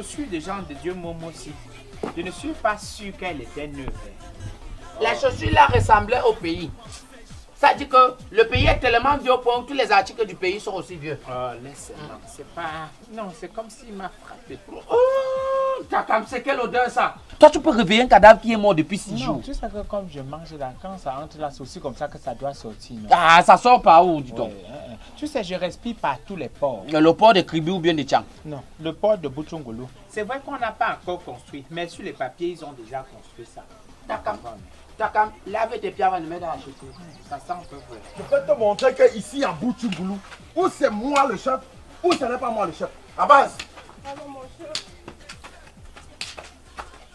chaussures de Jean de Dieu Momo aussi. Je ne suis pas sûr qu'elle était neuve. La chaussure là ressemblait au pays. Ça dit que le pays est tellement vieux au point où tous les articles du pays sont aussi vieux. Oh, laisse-moi. C'est pas... Non, c'est comme s'il m'a frappé. Oh, Takam, c'est quelle odeur ça? Toi, tu peux réveiller un cadavre qui est mort depuis 6 jours. Non, tu sais que comme je mange là, quand ça entre là, c'est aussi comme ça que ça doit sortir. Non? Ah, ça sort par où, dis donc? Ouais. Tu sais, je respire par tous les ports. Le port de Kribi ou bien de Tchang? Non, le port de Bouchongolo. C'est vrai qu'on n'a pas encore construit, mais sur les papiers, ils ont déjà construit ça. Takam, lave tes pieds avant de mettre dans la chaussure. Ça sent un peu vrai. Je peux te montrer qu'ici à Bouchungoulou, où c'est moi le chef, ou ce n'est pas moi le chef. À base. Pardon, mon chef.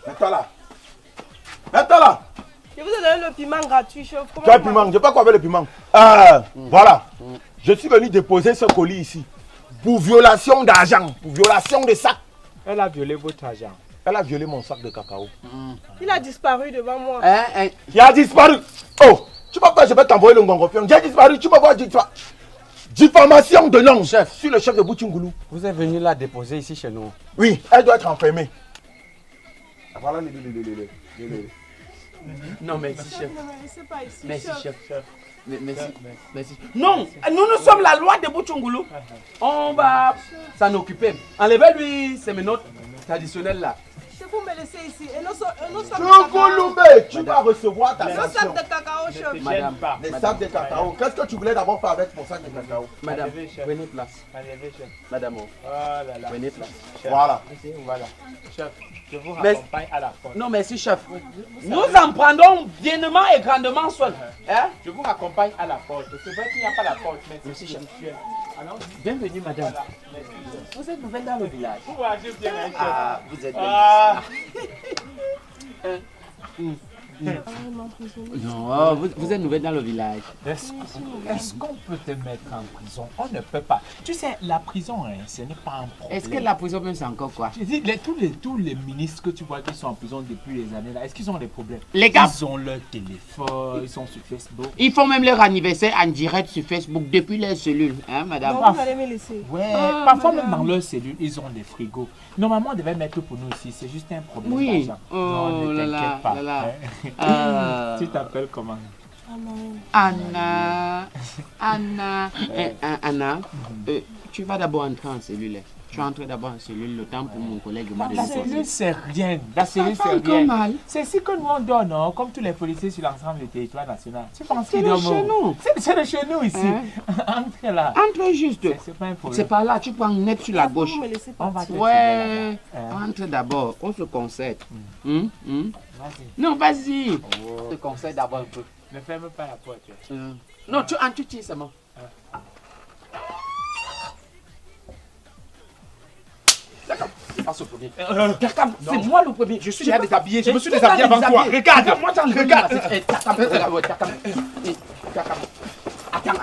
Mets-toi là. Mets-toi là. Je vous ai donné le piment gratuit, chef. Tu as le piment, je peux quoi avec le piment? Voilà. Je suis venu déposer ce colis ici. Pour violation d'argent, pour violation de sac. Elle a violé votre argent. Elle a violé mon sac de cacao. Il a disparu devant moi. Il a disparu. Oh, tu vois pas, je vais t'envoyer le ngongopion. J'ai disparu, tu vas voir diffamation de nom, chef. Je suis le chef de Bouchungoulou. Vous êtes venu la déposer ici chez nous? Oui, elle doit être enfermée. Voilà les. Non, merci, chef. Ne me laissez pas ici, Merci, chef. chef. Merci. Non, nous sommes la loi de Bouchungoulou. On va s'en occuper. Enlevez-lui ces menottes traditionnelles là. Chef, vous me laissez ici. Et nos sacs de Choukoulou, tu vas recevoir ta cacao. Nos sanction. sacs de cacao, chef. Madame, Les sacs de cacao. Qu'est-ce que tu voulais d'abord faire avec mon sac de cacao? Madame, Enlevez, chef. prenez place. Enlevez, chef. Madame, Oh là là. prenez place. Chef. Voilà. Voilà. Chef, je vous Mais- raccompagne à la porte. Non, merci, chef. Nous en prendrons viennement et grandement soin. Hein? Je vous raccompagne à la porte. C'est vrai qu'il n'y a pas la porte, mais c'est chef. spirituel. Alors, Bienvenue, madame. voilà. Merci, chef. Vous êtes nouvelle dans le village. Vous voyagez bien, hein, chef. Ah, vous êtes belle. Ah. Non, vous êtes nouvelle dans le village. Est-ce qu'on peut te mettre en prison? On ne peut pas. Tu sais, la prison, hein, ce n'est pas un problème. Est-ce que la prison même c'est encore quoi? Je dis, tous les ministres que tu vois qui sont en prison depuis les années là, est-ce qu'ils ont des problèmes? Les gars, Ils ont leur téléphone, ils sont sur Facebook. ils font même leur anniversaire en direct sur Facebook depuis leur cellule, hein, madame? Non, vous allez me laisser. Ouais, Ah, parfois madame. même dans leur cellule, ils ont des frigos. Normalement, on devait mettre pour nous aussi, c'est juste un problème Oui. d'argent. Oh Non, ne là là, t'inquiète pas. là là. hein. Ah. Tu t'appelles comment? Anna, Anna, tu vas d'abord entrer en cellule. Tu entres d'abord en cellule, le temps pour mon collègue m'a La cellule, c'est rien. La cellule, fait c'est encore rien. mal. C'est ce que nous on donne, non? Comme tous les policiers sur l'ensemble du territoire national. Tu penses C'est qu'ils de dorment chez où? nous. C'est de chez nous ici. Hein? Entre là. Entre juste. C'est pas un problème. C'est par là, tu prends net sur la gauche. Vous me laissez On pas. va te Ouais, tirer là-bas. entre d'abord, on se concerte. Vas-y. Non, vas-y. Oh. On se concerte d'abord un peu. Ne ferme pas la porte. Non, tu tires seulement. D'accord, passe au premier. C'est moi le premier. Je suis déjà déshabillé. Je me suis déshabillé avant toi. Regarde. Moi, j'en Regarde. Attends.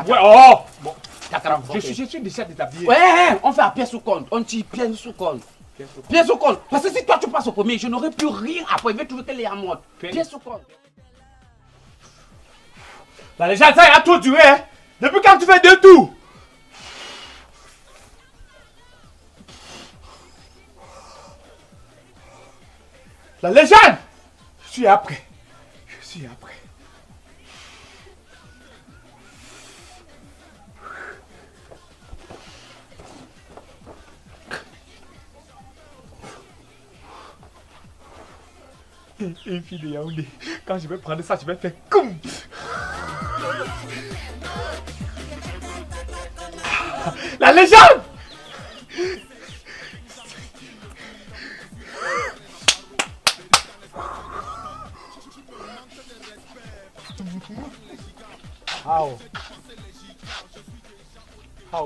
Ouais, oh. Bon. Takam. Je suis déjà déshabillé. Ouais, on fait à pièce sous compte. On tire pièce sous compte. Pièce sous compte. Parce que si toi tu passes au premier, je n'aurai plus rien après. Je vais trouver qu'elle est en mode. Pièce sous compte. La légende, ça a trop duré. Hein? Depuis quand tu fais 2 tours? La légende! Je suis après. Une fille de Yaoundé. Quand je vais prendre ça, je vais faire comme. La légende!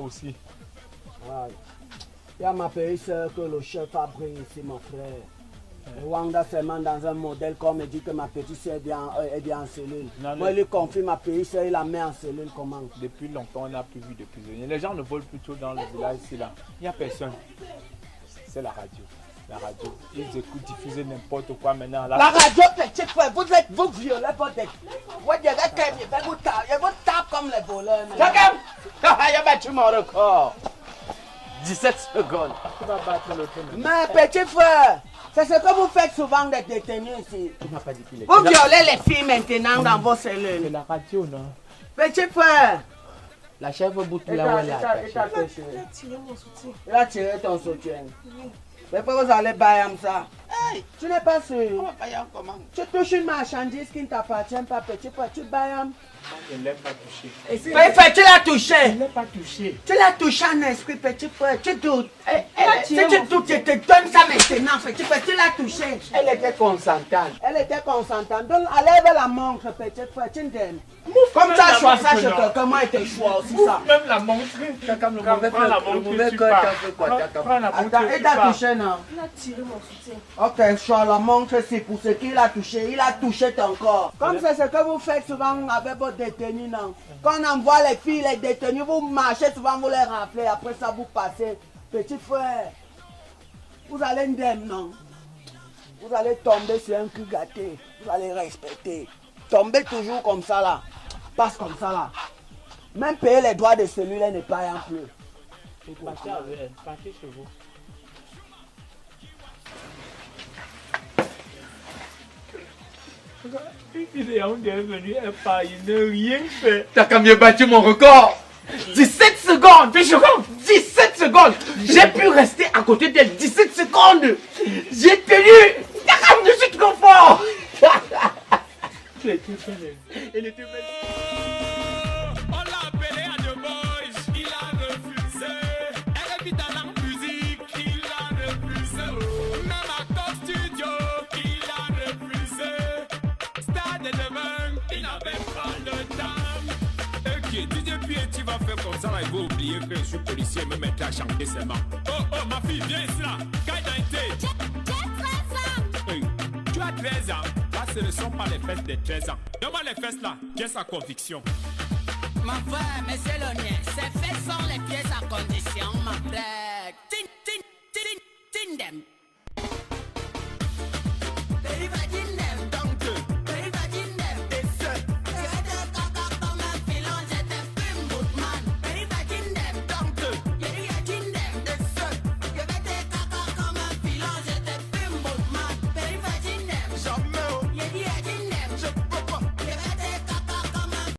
Aussi. Il y a ma petite soeur que le chef a pris ici, mon frère. Et Wanda seulement dans un modèle comme il dit que ma petite soeur est bien en cellule. Non, Moi, il lui confie ma petite soeur, il la met en cellule comment? Depuis longtemps, on n'a plus vu de prisonniers. Les gens ne volent plus trop dans le village ici là. Il n'y a personne. C'est la radio. La radio. Ils écoutent diffuser n'importe quoi maintenant. La radio, petit frère, vous violez votre tête. Vous tape comme les voleurs. Takam! Il a battu mon record. 17 secondes. Tu vas battre l'autre. Mais petit frère, c'est ce que vous faites souvent des détenus ici. Tu m'as pas dit qu'il est. Vous violez les filles maintenant dans vos C'est cellules. la radio, non? Petit frère, La chèvre bout il là où elle est attachée. t'a Il touché. a tiré mon soutien. Il a tiré ton soutien. Mais pourquoi vous allez bailler ça? Hey, tu n'es pas sûr. Tu touches une marchandise qui ne t'appartient pas, petit frère. Tu bailles. Je ne l'ai pas touché. Petit frère, tu l'as touché. Je ne l'ai pas touché. Tu l'as touché en esprit, petit frère. Tu doutes. Si tu doutes, je te donne ça maintenant, petit frère. Tu l'as touché. Elle était consentante. Elle était consentante. Donc, enlève la montre, petit frère. Tu m'aimes. Comme ça, je choisis chez quelqu'un, moi, et tes choix aussi, ça. Même la montre. Comme le Quand mauvais prends la cœur, le montre, mauvais tu cœur pars. t'en fait quoi? Prends la montre, Attends, tu il t'a pars. touché, non? Il a tiré mon soutien. Ok, je la montre, c'est pour ce qu'il a touché. Il a touché ton corps. Comme c'est ce que vous faites souvent avec vos détenus, non? Quand on envoie les filles, les détenus, vous marchez souvent, vous les rappelez. Après ça, vous passez. Petit frère, vous allez indemne, non? Vous allez tomber sur un cul gâté. Vous allez respecter. Tombez toujours comme ça, là. Passe comme ça, là. Même payer les droits de celui-là n'est pas un plus. Partez avec elle. Partez chez vous. Il est venu, elle part, il n'a rien fait. T'as quand même battu mon record. 17 secondes, puis je compte 17 secondes. J'ai pu rester à côté d'elle 17 secondes. J'ai tenu. T'as quand même, je suis trop fort. Elle était belle. Elle était belle. On l'a appelé à The Boys, il a refusé. Elle est dans la musique, il a refusé. Même à Top Studio, il a refusé. Stade de demain, il n'avait pas le temps. Ok, DJ Pierre, tu vas faire comme ça, là, il va oublier que je suis policier et me mettre à chanter seulement. Oh, ma fille, viens ici là. Quelle identité? Hey, tu as 13 ans. Là, ce ne sont pas les fesses de 13 ans. Donne-moi les fesses là, j'ai sa conviction. Ma frère, monsieur Lonier, ces faits sont les pièces à condition, ma frère. Tin, tin, tin, tin, tin them.